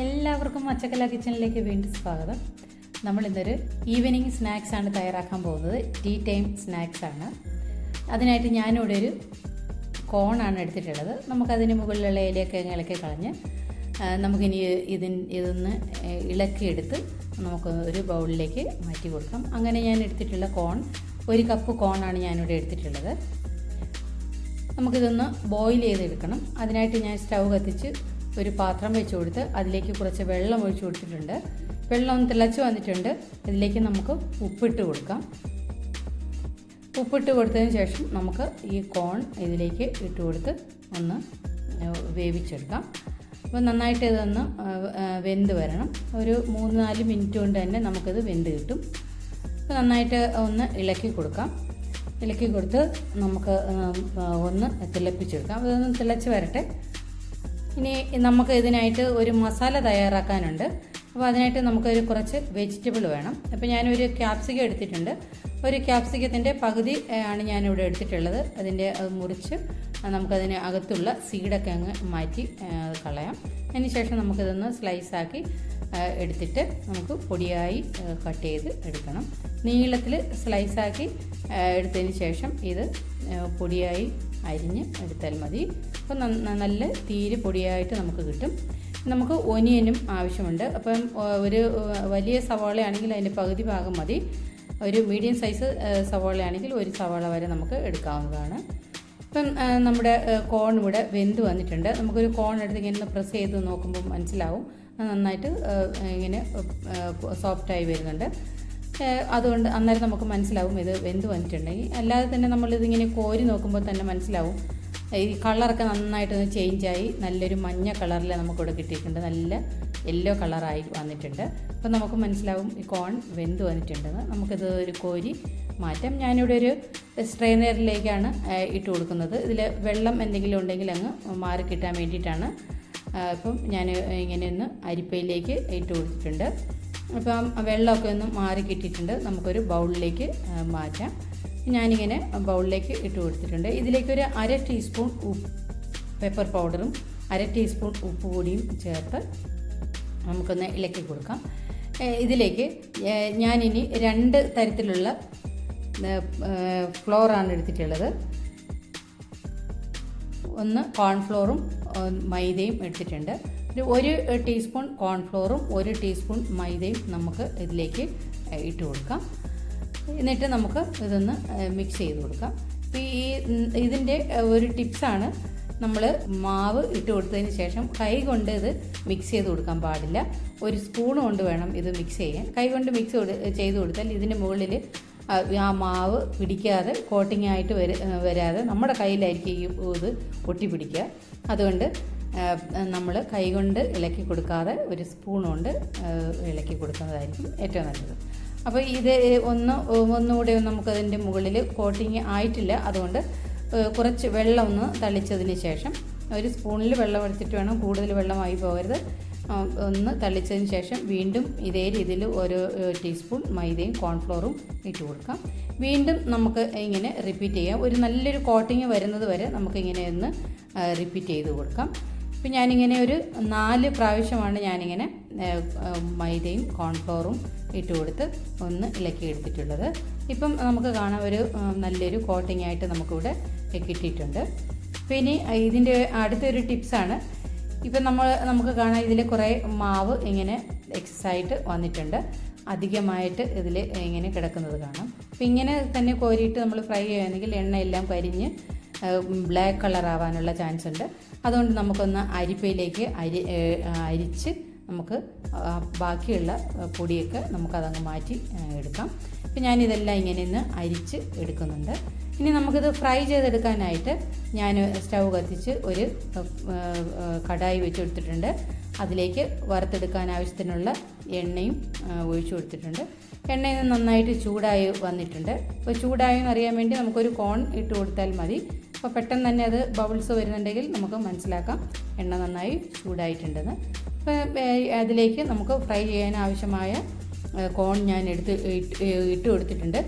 എല്ലാവർക്കും അച്ചക്കല കിച്ചണിലേക്ക് വീണ്ടും സ്വാഗതം. നമ്മളിന്നൊരു ഈവനിങ് സ്നാക്സാണ് തയ്യാറാക്കാൻ പോകുന്നത്. ടീ ടൈം സ്നാക്സാണ്. അതിനായിട്ട് ഞാനിവിടെ ഒരു കോണാണ് എടുത്തിട്ടുള്ളത്. നമുക്കതിന് മുകളിലുള്ള ഇലയൊക്കെ ഇളക്കി കളഞ്ഞ് നമുക്കിനി ഇതൊന്ന് ഇളക്കിയെടുത്ത് നമുക്ക് ഒരു ബൗളിലേക്ക് മാറ്റി കൊടുക്കാം. അങ്ങനെ ഞാൻ എടുത്തിട്ടുള്ള കോൺ, 1 കപ്പ് കോണാണ് ഞാനിവിടെ എടുത്തിട്ടുള്ളത്. നമുക്കിതൊന്ന് ബോയിൽ ചെയ്തെടുക്കണം. അതിനായിട്ട് ഞാൻ സ്റ്റൗ കത്തിച്ച് ഒരു പാത്രം വെച്ച് കൊടുത്ത് അതിലേക്ക് കുറച്ച് വെള്ളം ഒഴിച്ചു കൊടുത്തിട്ടുണ്ട്. വെള്ളം ഒന്ന് തിളച്ച് വന്നിട്ടുണ്ട്. ഇതിലേക്ക് നമുക്ക് ഉപ്പിട്ട് കൊടുക്കാം. ഉപ്പിട്ട് കൊടുത്തതിന് ശേഷം നമുക്ക് ഈ കോൺ ഇതിലേക്ക് ഇട്ട് കൊടുത്ത് ഒന്ന് വേവിച്ചെടുക്കാം. അപ്പോൾ നന്നായിട്ട് ഇതൊന്ന് വെന്ത് വരണം. ഒരു 3-4 മിനിറ്റ് കൊണ്ട് തന്നെ നമുക്കിത് വെന്ത് കിട്ടും. അപ്പോൾ നന്നായിട്ട് ഒന്ന് ഇളക്കി കൊടുക്കാം. ഇളക്കി കൊടുത്ത് നമുക്ക് ഒന്ന് തിളപ്പിച്ചെടുക്കാം. അതൊന്ന് തിളച്ച് വരട്ടെ. ഇനി നമുക്ക് ഇതിനായിട്ട് ഒരു മസാല തയ്യാറാക്കാനുണ്ട്. അപ്പോൾ അതിനായിട്ട് നമുക്കൊരു കുറച്ച് വെജിറ്റബിൾ വേണം. അപ്പോൾ ഞാനൊരു ക്യാപ്സിക്കം എടുത്തിട്ടുണ്ട്. ഒരു ക്യാപ്സിക്കത്തിൻ്റെ പകുതി ആണ് ഞാനിവിടെ എടുത്തിട്ടുള്ളത്. അതിൻ്റെ മുറിച്ച് നമുക്കതിന് അകത്തുള്ള സീഡൊക്കെ അങ്ങ് മാറ്റി കളയാം. അതിന് ശേഷം നമുക്കിതൊന്ന് സ്ലൈസാക്കി എടുത്തിട്ട് നമുക്ക് പൊടിയായി കട്ട് ചെയ്ത് എടുക്കണം. നീളത്തിൽ സ്ലൈസാക്കി എടുത്തതിന് ശേഷം ഇത് പൊടിയായി അരിഞ്ഞ് എടുത്താൽ മതി. അപ്പം നല്ല തീരെ പൊടിയായിട്ട് നമുക്ക് കിട്ടും. നമുക്ക് ഒനിയനും ആവശ്യമുണ്ട്. അപ്പം ഒരു വലിയ സവാളയാണെങ്കിൽ അതിൻ്റെ പകുതി ഭാഗം മതി. ഒരു മീഡിയം സൈസ് സവാളയാണെങ്കിൽ 1 സവാള വരെ നമുക്ക് എടുക്കാവുന്നതാണ്. ഇപ്പം നമ്മുടെ കോൺ ഇവിടെ വെന്ത് വന്നിട്ടുണ്ട്. നമുക്കൊരു കോൺ എടുത്ത് ഇങ്ങനെ പ്രസ് ചെയ്ത് നോക്കുമ്പോൾ മനസ്സിലാവും നന്നായിട്ട് ഇങ്ങനെ സോഫ്റ്റായി വരുന്നുണ്ട്. അതുകൊണ്ട് അന്നേരം നമുക്ക് മനസ്സിലാവും ഇത് വെന്ത് വന്നിട്ടുണ്ടെങ്കിൽ. അല്ലാതെ തന്നെ നമ്മളിതിങ്ങനെ കോരി നോക്കുമ്പോൾ തന്നെ മനസ്സിലാവും ഈ കളറൊക്കെ നന്നായിട്ടൊന്ന് ചേഞ്ചായി നല്ലൊരു മഞ്ഞ കളറിൽ നമുക്കിവിടെ കിട്ടിയിട്ടുണ്ട്. നല്ല യെല്ലോ കളറായി വന്നിട്ടുണ്ട്. അപ്പോൾ നമുക്ക് മനസ്സിലാവും ഈ കോൺ വെന്ത് വന്നിട്ടുണ്ടെന്ന്. നമുക്കിത് ഒരു കോരി മാറ്റാം. ഞാനിവിടെ ഒരു സ്ട്രെയിനറിലേക്കാണ് ഇട്ട് കൊടുക്കുന്നത്. ഇതിൽ വെള്ളം എന്തെങ്കിലും ഉണ്ടെങ്കിൽ അങ്ങ് മാറി കിട്ടാൻ വേണ്ടിയിട്ടാണ്. ഇപ്പം ഞാൻ ഇങ്ങനെ ഒന്ന് അരിപ്പയിലേക്ക് ഇട്ട് കൊടുത്തിട്ടുണ്ട്. അപ്പം വെള്ളമൊക്കെ ഒന്ന് മാറി കിട്ടിയിട്ടുണ്ട്. നമുക്കൊരു ബൗളിലേക്ക് മാറ്റാം. ഞാനിങ്ങനെ ബൗളിലേക്ക് ഇട്ട് കൊടുത്തിട്ടുണ്ട്. ഇതിലേക്കൊരു 1/2 ടീസ്പൂൺ പെപ്പർ പൗഡറും 1/2 ടീസ്പൂൺ ഉപ്പ് പൊടിയും ചേർത്ത് നമുക്കൊന്ന് ഇളക്കി കൊടുക്കാം. ഇതിലേക്ക് ഞാനിനി 2 തരത്തിലുള്ള ഫ്ലോറാണ് എടുത്തിട്ടുള്ളത്. ഒന്ന് കോൺഫ്ലോറും മൈദയും എടുത്തിട്ടുണ്ട്. 1 ടീസ്പൂൺ കോൺഫ്ലോറും 1 ടീസ്പൂൺ മൈദയും നമുക്ക് ഇതിലേക്ക് ഇട്ട് കൊടുക്കാം. എന്നിട്ട് നമുക്ക് ഇതൊന്ന് മിക്സ് ചെയ്ത് കൊടുക്കാം. അപ്പോൾ ഇതിൻ്റെ ഒരു ടിപ്സാണ്, നമ്മൾ മാവ് ഇട്ട് കൊടുത്തതിന് ശേഷം കൈ കൊണ്ട് ഇത് മിക്സ് ചെയ്ത് കൊടുക്കാൻ പാടില്ല. ഒരു സ്പൂൺ കൊണ്ട് വേണം ഇത് മിക്സ് ചെയ്യാൻ. കൈ കൊണ്ട് മിക്സ് ചെയ്ത് കൊടുത്താൽ ഇതിൻ്റെ മുകളിൽ ആ മാവ് പിടിക്കാതെ കോട്ടിംഗ് ആയിട്ട് വരാതെ നമ്മുടെ കയ്യിലായിരിക്കും ഇത് ഒട്ടിപ്പിടിക്കുക. അതുകൊണ്ട് നമ്മൾ കൈകൊണ്ട് ഇളക്കി കൊടുക്കാതെ ഒരു സ്പൂൺ കൊണ്ട് ഇളക്കി കൊടുക്കുന്നതായിരിക്കും ഏറ്റവും നല്ലത്. അപ്പോൾ ഇത് ഒന്നുകൂടെ നമുക്കതിൻ്റെ മുകളിൽ കോട്ടിങ് ആയിട്ടില്ല. അതുകൊണ്ട് കുറച്ച് വെള്ളം ഒന്ന് തളിച്ചതിന് ശേഷം ഒരു സ്പൂണിൽ വെള്ളം എടുത്തിട്ട് വേണം, കൂടുതൽ വെള്ളമായി പോകരുത്. ഒന്ന് തളിച്ചതിന് ശേഷം വീണ്ടും ഇതേ രീതിയിൽ 1 ടീസ്പൂൺ മൈദയും കോൺഫ്ലോറും ഇട്ട് കൊടുക്കാം. വീണ്ടും നമുക്ക് ഇങ്ങനെ റിപ്പീറ്റ് ചെയ്യാം. ഒരു നല്ലൊരു കോട്ടിങ് വരുന്നത് വരെ നമുക്കിങ്ങനെ ഒന്ന് റിപ്പീറ്റ് ചെയ്ത് കൊടുക്കാം. ഇപ്പം ഞാനിങ്ങനെ ഒരു 4 പ്രാവശ്യമാണ് ഞാനിങ്ങനെ മൈദയും കോൺഫ്ലോറും ഇട്ട് കൊടുത്ത് ഒന്ന് ഇളക്കി എടുത്തിട്ടുള്ളത്. ഇപ്പം നമുക്ക് കാണാം ഒരു നല്ലൊരു കോട്ടിംഗ് ആയിട്ട് നമുക്കിവിടെ കിട്ടിയിട്ടുണ്ട്. പിന്നെ ഇതിൻ്റെ അടുത്തൊരു ടിപ്സാണ്. ഇപ്പം നമുക്ക് കാണാം ഇതിൽ കുറേ മാവ് ഇങ്ങനെ എക്സസായിട്ട് വന്നിട്ടുണ്ട്. അധികമായിട്ട് ഇതിൽ ഇങ്ങനെ കിടക്കുന്നത് കാണാം. അപ്പം ഇങ്ങനെ തന്നെ കോരിയിട്ട് നമ്മൾ ഫ്രൈ ചെയ്യുകയാണെങ്കിൽ എണ്ണയെല്ലാം കരിഞ്ഞ് ബ്ലാക്ക് കളർ ആവാനുള്ള ചാൻസ് ഉണ്ട്. അതുകൊണ്ട് നമുക്കൊന്ന് അരിപ്പയിലേക്ക് അരിച്ച് നമുക്ക് ബാക്കിയുള്ള പൊടിയൊക്കെ നമുക്കതങ്ങ് മാറ്റി എടുക്കാം. ഇപ്പം ഞാനിതെല്ലാം ഇങ്ങനെ ഒന്ന് അരിച്ച് എടുക്കുന്നുണ്ട്. ഇനി നമുക്കിത് ഫ്രൈ ചെയ്തെടുക്കാനായിട്ട് ഞാൻ സ്റ്റൗ കത്തിച്ച് ഒരു കടായി വെച്ച് കൊടുത്തിട്ടുണ്ട്. അതിലേക്ക് വറുത്തെടുക്കാൻ ആവശ്യത്തിനുള്ള എണ്ണയും ഒഴിച്ചു കൊടുത്തിട്ടുണ്ട്. എണ്ണയിൽ നിന്ന് നന്നായിട്ട് ചൂടായി വന്നിട്ടുണ്ട്. അപ്പോൾ ചൂടായെന്ന് അറിയാൻ വേണ്ടി നമുക്കൊരു കോൺ ഇട്ട് കൊടുത്താൽ മതി. അപ്പോൾ പെട്ടെന്ന് തന്നെ അത് ബബിൾസ് വരുന്നുണ്ടെങ്കിൽ നമുക്ക് മനസ്സിലാക്കാം എണ്ണ നന്നായി ചൂടായിട്ടുണ്ടെന്ന്. അപ്പോൾ അതിലേക്ക് നമുക്ക് ഫ്രൈ ചെയ്യാൻ ആവശ്യമായ കോൺ ഞാൻ ഇട്ട് കൊടുത്തിട്ടുണ്ട്.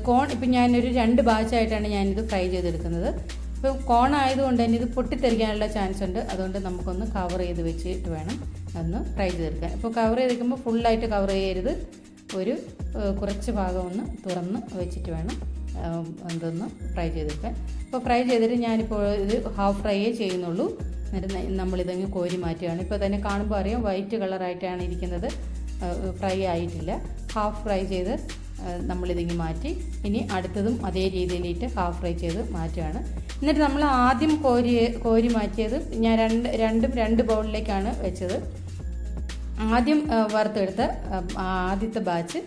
കോൺ ഇപ്പം ഞാനൊരു 2 ബാച്ചായിട്ടാണ് ഞാനിത് ഫ്രൈ ചെയ്തെടുക്കുന്നത്. ഇപ്പം കോൺ ആയതുകൊണ്ട് തന്നെ ഇത് പൊട്ടിത്തെറിക്കാനുള്ള ചാൻസ് ഉണ്ട്. അതുകൊണ്ട് നമുക്കൊന്ന് കവർ ചെയ്ത് വെച്ചിട്ട് വേണം ഒന്ന് ഫ്രൈ ചെയ്തെടുക്കാൻ. ഇപ്പോൾ കവർ ചെയ്തിരിക്കുമ്പോൾ ഫുള്ളായിട്ട് കവർ ചെയ്യരുത്, ഒരു കുറച്ച് ഭാഗം ഒന്ന് തുറന്ന് വെച്ചിട്ട് വേണം എന്തൊന്ന് ഫ്രൈ ചെയ്തെടുക്കാൻ. അപ്പോൾ ഫ്രൈ ചെയ്തിട്ട് ഞാനിപ്പോൾ ഇത് ഹാഫ് ഫ്രൈയേ ചെയ്യുന്നുള്ളൂ. എന്നിട്ട് നമ്മളിതങ്ങ് കോരി മാറ്റുകയാണ്. ഇപ്പോൾ തന്നെ കാണുമ്പോൾ അറിയാം വൈറ്റ് കളറായിട്ടാണ് ഇരിക്കുന്നത്, ഫ്രൈ ആയിട്ടില്ല. ഹാഫ് ഫ്രൈ ചെയ്ത് നമ്മളിതിങ്ങ് മാറ്റി. ഇനി അടുത്തതും അതേ രീതിയിലിട്ട് ഹാഫ് ഫ്രൈ ചെയ്ത് മാറ്റുകയാണ്. എന്നിട്ട് നമ്മൾ ആദ്യം കോരി മാറ്റിയത് ഞാൻ രണ്ട് ബൗളിലേക്കാണ് വെച്ചത്. ആദ്യം വറുത്തെടുത്ത ആദ്യത്തെ ബാച്ച്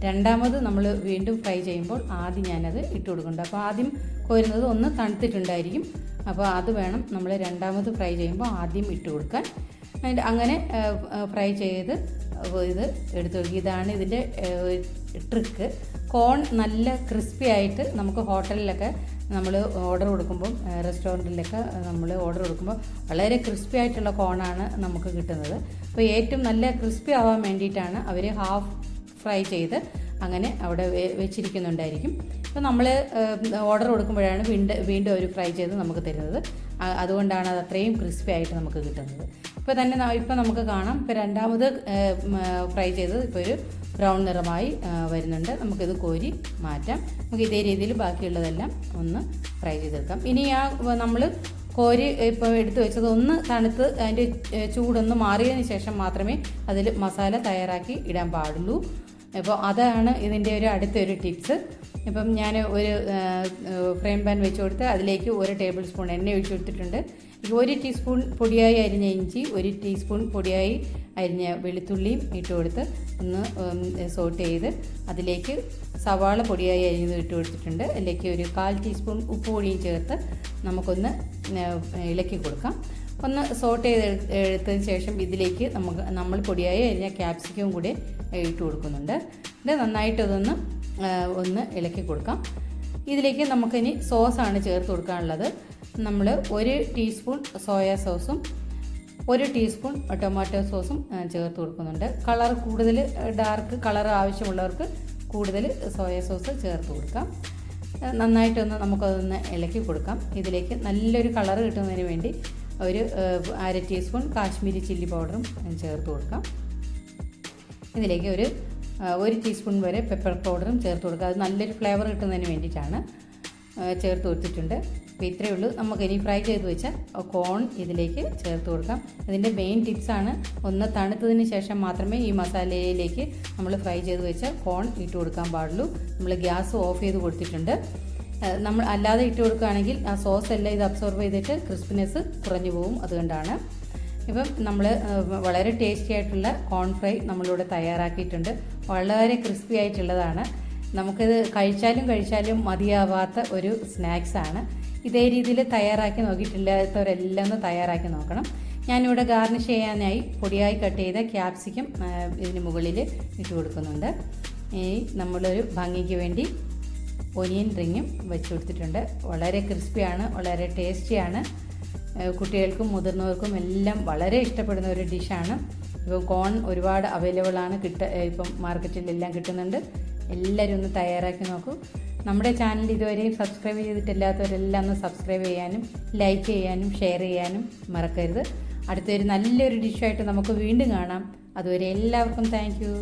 രണ്ടാമത് നമ്മൾ വീണ്ടും ഫ്രൈ ചെയ്യുമ്പോൾ ആദ്യം ഞാനത് ഇട്ട് കൊടുക്കുന്നുണ്ട്. അപ്പോൾ ആദ്യം കോരുന്നത് ഒന്ന് തണുത്തിട്ടുണ്ടായിരിക്കും, അപ്പോൾ അത് വേണം നമ്മൾ രണ്ടാമത് ഫ്രൈ ചെയ്യുമ്പോൾ ആദ്യം ഇട്ട് കൊടുക്കാൻ. അങ്ങനെ ഫ്രൈ ചെയ്ത് ഇത് എടുത്തു കൊടുക്കുക. ഇതാണ് ഇതിൻ്റെ ട്രിക്ക്. കോൺ നല്ല ക്രിസ്പി ആയിട്ട് നമുക്ക് ഹോട്ടലിലൊക്കെ നമ്മൾ ഓർഡർ കൊടുക്കുമ്പം, റെസ്റ്റോറൻറ്റിലൊക്കെ നമ്മൾ ഓർഡർ കൊടുക്കുമ്പോൾ വളരെ ക്രിസ്പി ആയിട്ടുള്ള കോണാണ് നമുക്ക് കിട്ടുന്നത്. അപ്പോൾ ഏറ്റവും നല്ല ക്രിസ്പി ആവാൻ വേണ്ടിയിട്ടാണ് അവർ ഹാഫ് ഫ്രൈ ചെയ്ത് അങ്ങനെ അവിടെ വെച്ചിരിക്കുന്നുണ്ടായിരിക്കും. അപ്പോൾ നമ്മൾ ഓർഡർ കൊടുക്കുമ്പോഴാണ് വീണ്ടും അവർ ഫ്രൈ ചെയ്ത് നമുക്ക് തരുന്നത്. അതുകൊണ്ടാണ് അത് അത്രയും ക്രിസ്പി ആയിട്ട് നമുക്ക് കിട്ടുന്നത്. ഇപ്പോൾ നമുക്ക് കാണാം, ഇപ്പോൾ രണ്ടാമത് ഫ്രൈ ചെയ്തത് ഇപ്പോൾ ഒരു ബ്രൗൺ നിറമായി വരുന്നുണ്ട്. നമുക്കിത് കോരി മാറ്റാം. നമുക്ക് ഇതേ രീതിയിൽ ബാക്കിയുള്ളതെല്ലാം ഒന്ന് ഫ്രൈ ചെയ്തെടുക്കാം. ഇനി നമ്മൾ കോരി ഇപ്പോൾ എടുത്തു വെച്ചത് ഒന്ന് തണുത്ത് അതിൻ്റെ ചൂടൊന്ന് മാറിയതിന് ശേഷം മാത്രമേ അതിൽ മസാല തയ്യാറാക്കി ഇടാൻ പാടുള്ളൂ. അപ്പോൾ അതാണ് ഇതിൻ്റെ അടുത്തൊരു ടിപ്സ്. ഇപ്പം ഞാൻ ഒരു ഫ്രൈ പാൻ വെച്ച് കൊടുത്ത് അതിലേക്ക് 1 ടേബിൾ സ്പൂൺ എണ്ണ ഒഴിച്ച് കൊടുത്തിട്ടുണ്ട്. 1 ടീസ്പൂൺ പൊടിയായി അരിഞ്ഞ ഇഞ്ചി, 1 ടീസ്പൂൺ പൊടിയായി അരിഞ്ഞ വെളുത്തുള്ളിയും ഇട്ട് കൊടുത്ത് ഒന്ന് സോട്ട് ചെയ്ത് അതിലേക്ക് സവാള പൊടിയായി അരിഞ്ഞത് ഇട്ട് കൊടുത്തിട്ടുണ്ട്. അതിലേക്ക് ഒരു 1/4 ടീസ്പൂൺ ഉപ്പ് പൊടിയും ചേർത്ത് നമുക്കൊന്ന് ഇളക്കി കൊടുക്കാം. ഒന്ന് സോട്ട് എടുത്തതിന് ശേഷം ഇതിലേക്ക് നമ്മൾ പൊടിയായി അരിഞ്ഞ ക്യാപ്സിക്കം കൂടി ഇട്ട് കൊടുക്കുന്നുണ്ട്. ഇത് നന്നായിട്ടതൊന്ന് ഒന്ന് ഇളക്കി കൊടുക്കാം. ഇതിലേക്ക് നമുക്കിനി സോസാണ് ചേർത്ത് കൊടുക്കാനുള്ളത്. നമ്മൾ 1 ടീസ്പൂൺ സോയാ സോസും 1 ടീസ്പൂൺ ടൊമാറ്റോ സോസും ചേർത്ത് കൊടുക്കുന്നുണ്ട്. കളർ കൂടുതൽ ഡാർക്ക് കളർ ആവശ്യമുള്ളവർക്ക് കൂടുതൽ സോയാ സോസ് ചേർത്ത് കൊടുക്കാം. നന്നായിട്ടൊന്ന് നമുക്കതൊന്ന് ഇളക്കി കൊടുക്കാം. ഇതിലേക്ക് നല്ലൊരു കളർ കിട്ടുന്നതിന് വേണ്ടി ഒരു 1/2 ടീസ്പൂൺ കാശ്മീരി ചില്ലി പൗഡറും ചേർത്ത് കൊടുക്കാം. ഇതിലേക്ക് ഒരു 1 ടീസ്പൂൺ വരെ പെപ്പർ പൗഡറും ചേർത്ത് കൊടുക്കുക. അത് നല്ലൊരു ഫ്ലേവർ കിട്ടുന്നതിന് വേണ്ടിയിട്ടാണ് ചേർത്ത് കൊടുത്തിട്ടുണ്ട്. അപ്പോൾ ഇത്രയേ ഉള്ളൂ. നമുക്കിനി ഫ്രൈ ചെയ്ത് വെച്ച കോൺ ഇതിലേക്ക് ചേർത്ത് കൊടുക്കാം. ഇതിൻ്റെ മെയിൻ ടിപ്സാണ്, ഒന്ന് തണുത്തതിന് ശേഷം മാത്രമേ ഈ മസാലയിലേക്ക് നമ്മൾ ഫ്രൈ ചെയ്ത് വെച്ച കോൺ ഇട്ട് കൊടുക്കാൻ പാടുള്ളൂ. നമ്മൾ ഗ്യാസ് ഓഫ് ചെയ്ത് കൊടുത്തിട്ടുണ്ട്. നമ്മൾ അല്ലാതെ ഇട്ട് കൊടുക്കുകയാണെങ്കിൽ ആ സോസ് എല്ലാം ഇത് അബ്സോർബ് ചെയ്തിട്ട് ക്രിസ്പിനെസ് കുറഞ്ഞു പോകും. അതുകൊണ്ടാണ്. ഇപ്പം നമ്മൾ വളരെ ടേസ്റ്റി ആയിട്ടുള്ള കോൺ ഫ്രൈ നമ്മളിവിടെ തയ്യാറാക്കിയിട്ടുണ്ട്. വളരെ ക്രിസ്പി ആയിട്ടുള്ളതാണ്. നമുക്കിത് കഴിച്ചാലും മതിയാവാത്ത ഒരു സ്നാക്സാണ്. ഇതേ രീതിയിൽ തയ്യാറാക്കി നോക്കിയിട്ടില്ലാത്തവരെല്ലാം ഒന്ന് തയ്യാറാക്കി നോക്കണം. ഞാനിവിടെ ഗാർണിഷ് ചെയ്യാനായി പൊടിയായി കട്ട് ചെയ്ത ക്യാപ്സിക്കം ഇതിന് മുകളിൽ ഇട്ട് കൊടുക്കുന്നുണ്ട്. നമ്മളൊരു ഭംഗിക്ക് വേണ്ടി ഒനിയൻ റിങ്ങും വെച്ച് കൊടുത്തിട്ടുണ്ട്. വളരെ ക്രിസ്പിയാണ്, വളരെ ടേസ്റ്റിയാണ്. കുട്ടികൾക്കും മുതിർന്നവർക്കും എല്ലാം വളരെ ഇഷ്ടപ്പെടുന്ന ഒരു ഡിഷാണ്. ഇപ്പോൾ കോൺ ഒരുപാട് അവൈലബിൾ ആണ്, ഇപ്പം മാർക്കറ്റിലെല്ലാം കിട്ടുന്നുണ്ട്. എല്ലാവരും ഒന്ന് തയ്യാറാക്കി നോക്കൂ. നമ്മുടെ ചാനൽ ഇതുവരെയും സബ്സ്ക്രൈബ് ചെയ്തിട്ടില്ലാത്തവരെല്ലാം ഒന്ന് സബ്സ്ക്രൈബ് ചെയ്യാനും ലൈക്ക് ചെയ്യാനും ഷെയർ ചെയ്യാനും മറക്കരുത്. അടുത്തൊരു നല്ലൊരു ഡിഷായിട്ട് നമുക്ക് വീണ്ടും കാണാം. അതുവരെ എല്ലാവർക്കും താങ്ക് യു.